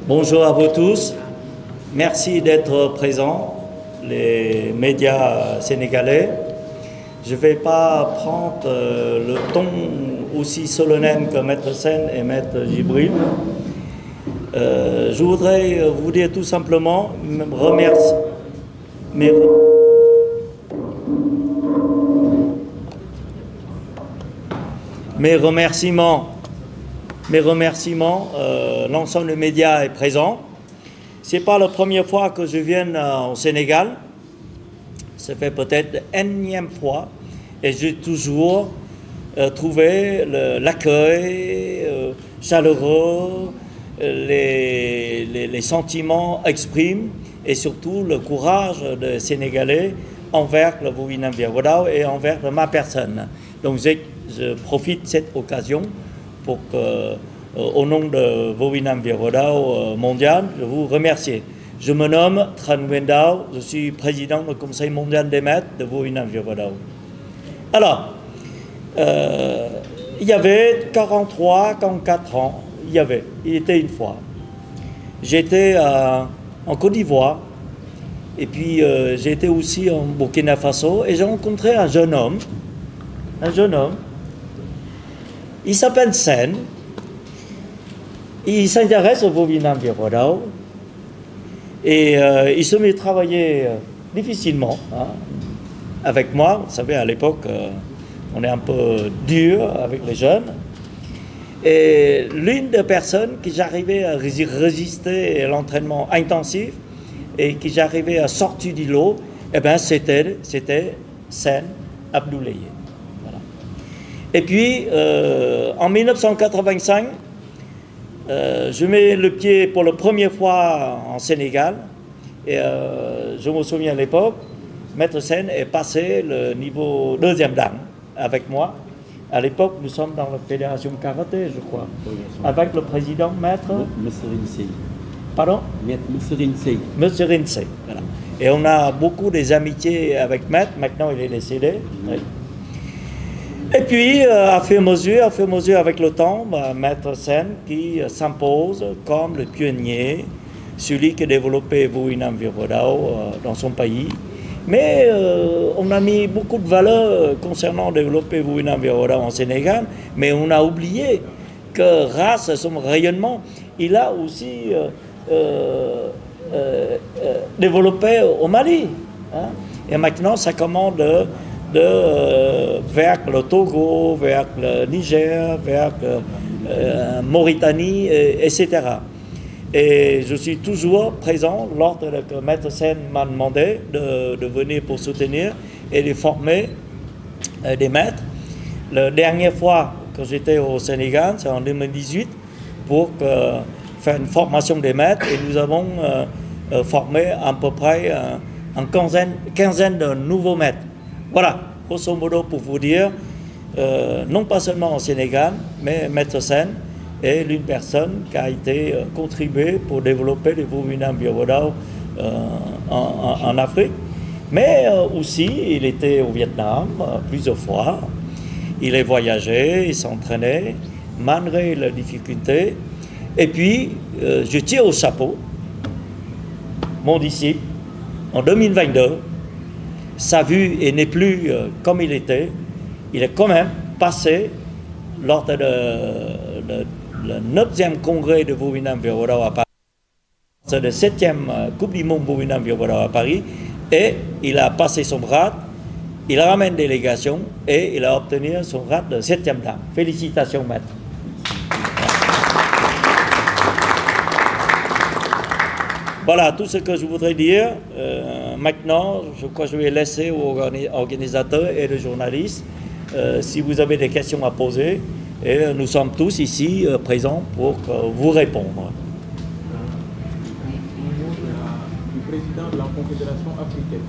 Bonjour à vous tous. Merci d'être présents, les médias sénégalais. Je ne vais pas prendre le ton aussi solennel que Maître Sen et Maître Djibril. Je voudrais vous dire tout simplement mes remerciements. L'ensemble des médias est présent. Ce n'est pas la première fois que je viens au Sénégal. Ça fait peut-être énième fois. Et j'ai toujours trouvé l'accueil chaleureux, les sentiments expriment et surtout le courage des Sénégalais envers le Bouvinam Viawodao et envers ma personne. Donc je profite de cette occasion pour que, au nom de Bouvinam Viawodao mondial, je vous remercie. Je me nomme Tran Nguyen Dao, je suis président du Conseil mondial des maîtres de Bouvinam Viawodao. Alors, il y avait 43, 44 ans, il était une fois. J'étais en Côte d'Ivoire, et puis j'étais aussi en Burkina Faso, et j'ai rencontré un jeune homme, il s'appelle Sen, il s'intéresse au Bouvinam Viawodao, et il se met à travailler difficilement avec moi. Vous savez, à l'époque, on est un peu dur avec les jeunes. Et l'une des personnes qui j'arrivais à résister à l'entraînement intensif et qui j'arrivais à sortir du lot, eh ben c'était Sen Abdoulaye. Voilà. Et puis, en 1985, je mets le pied pour la première fois en Sénégal. Et je me souviens à l'époque, Maître Sen est passé le niveau deuxième dan avec moi. À l'époque, nous sommes dans la fédération karaté, je crois, avec le président Maître Monsieur Rinsey. Pardon? Monsieur Rinsey. Monsieur Rinsey. Voilà. Et on a beaucoup des amitiés avec Maître. Maintenant, il est décédé. Oui. Et puis, à fur et à mesure avec le temps, Maître Sen qui s'impose comme le pionnier, celui qui a développé Bouvinam Viawodao dans son pays. Mais on a mis beaucoup de valeurs concernant développer Bouvinam Viawodao en Sénégal, mais on a oublié que grâce à son rayonnement, il a aussi développé au Mali. Hein? Et maintenant, ça commande vers le Togo, vers le Niger, vers Mauritanie, etc. Et je suis toujours présent lors de que Maître Sen m'a demandé de venir pour soutenir et de former des maîtres. La dernière fois que j'étais au Sénégal, c'est en 2018, pour faire une formation des maîtres, et nous avons formé à peu près une quinzaine de nouveaux maîtres. Voilà, grosso modo pour vous dire, non pas seulement au Sénégal, mais Maître Sen est l'une personne qui a été contribuée pour développer le Bouvinam Viawodao en Afrique. Mais aussi, il était au Vietnam plusieurs fois. Il est voyagé, il s'entraînait, malgré les difficultés. Et puis, je tire au chapeau mon disciple en 2022. Sa vue n'est plus comme il était. Il est quand même passé lors de le 9e congrès de Bouvinam Viawodao à Paris. C'est le 7e Coupe du Monde Bouvinam Viawodao à Paris. Et il a passé son grade, il ramène délégation et il a obtenu son grade de 7e dan. Félicitations, maître. Voilà tout ce que je voudrais dire. Maintenant, je crois que je vais laisser aux organisateurs et aux journalistes si vous avez des questions à poser. Et nous sommes tous ici présents pour vous répondre. Du président de la Confédération africaine.